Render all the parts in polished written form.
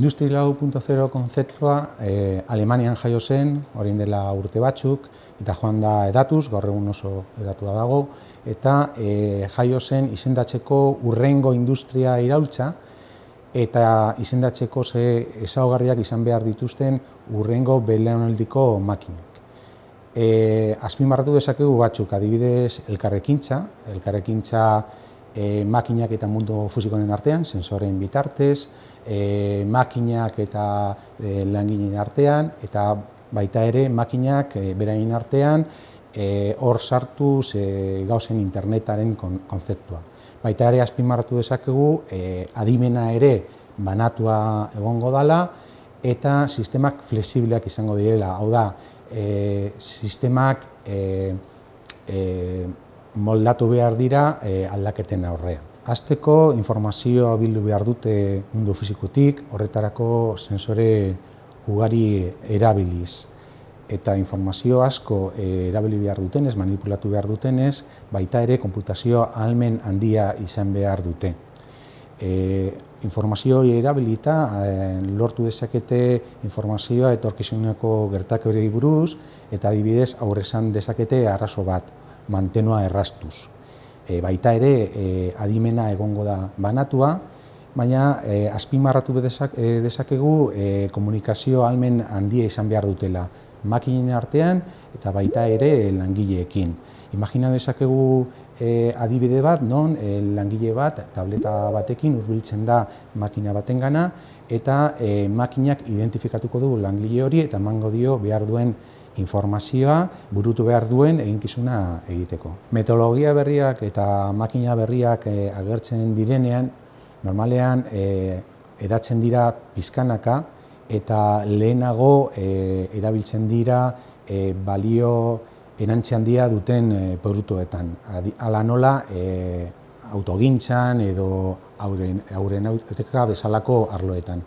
Industria 4.0 kontzeptua Alemanian jaio zen, orain dela urte batzuk, eta joan da edatuz, gaur egun oso edatua dago, eta jaio zen izendatzeko hurrengo industria iraultza, eta izendatzeko ze ezaugarriak izan behar dituzten hurrengo belaunaldiko makinak. Azpimarratu dezakegu batzuk, adibidez elkarrekintza makinak eta mundu fisikoen artean, sensoren bitartez, makinak eta langileen artean, eta baita ere makinak beraien artean hor sartuz gauzen internetaren kontzeptua. Baita ere azpimarratu dezakegu adimena ere banatua egongo dela eta sistemak flexibleak izango direla, hau da, sistemak moldatu behar dira aldaketen aurrean. Hasteko informazioa bildu behar dute mundu fisikotik, horretarako sensore ugari erabiliz. Eta informazio asko erabili behar dutenez, manipulatu behar dutenez, baita ere konputazio ahalmen handia izan behar dute. Informazio hori erabilita lortu dezakete informazioa etorkizuneko gertaerei buruz eta adibidez aurre esan dezakete arazo bat, mantenua erraztuz. Baita ere adimena egongo da banatua, baina azpimarratu dezakegu komunikazio ahalmen handia izan behar dutela makinen artean eta baita ere langileekin. Imagina dezakegu adibide bat, non langile bat tableta batekin hurbiltzen da makina batengana eta makinak identifikatuko du langile hori eta emango dio behar duen informazioa, burutu behar duen eginkizuna egiteko. Metodologia berriak eta makina berriak agertzen direnean, normalean edatzen dira pixkanaka eta lehenago erabiltzen dira balio erantzi handia duten produktuetan. Hala nola autogintzan edo aeronautika bezalako arloetan.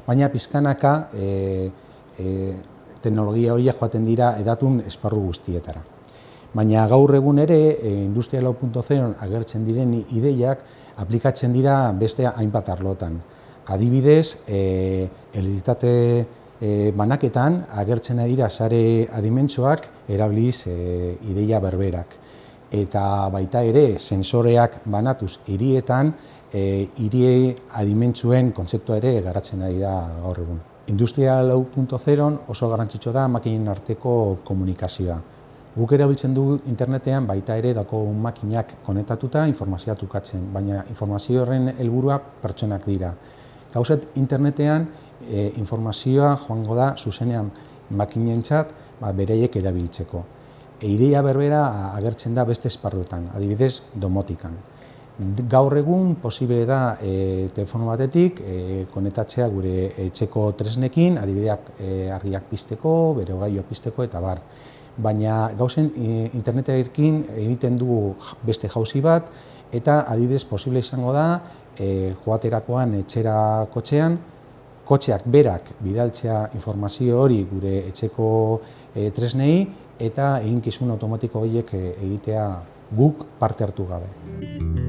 Baina pixkanaka teknologia horiek joaten dira edatun esparru guztietara. Baina gaur egun ere, Industria 4.0 agertzen diren ideiak aplikatzen dira beste hainbat arlotan. Adibidez, elektrizitate banaketan agertzen dira sare adimentsuak erabiliz ideia berberak. Eta baita ere, sensoreak banatuz hirietan, hiri adimentsuen kontzeptua ere garatzen ari da gaur egun. Industria 4.0 oso garrantzitsua da makinen arteko komunikazioa. Guk erabiltzen dugu internetean baita ere dako makinak konektatuta informazioa trukatzen, baina informazio horren helburua pertsonak dira. Gauzet internetean informazioa joango da zuzenean makinentzat beraiek erabiltzeko. Ideia berbera agertzen da beste esparruetan, adibidez domotikan. Gaur egun posible da telefono batetik konektatzea gure etxeko tresnekin, adibideak argiak pizteko, berogailua pizteko eta bar. Baina gauzen internetarekin egiten dugu beste jauzi bat eta adibidez posible izango da joaterakoan etxera kotxean, kotxeak berak bidaltzea informazio hori gure etxeko tresnei eta eginkizun automatiko horiek egitea guk parte hartu gabe.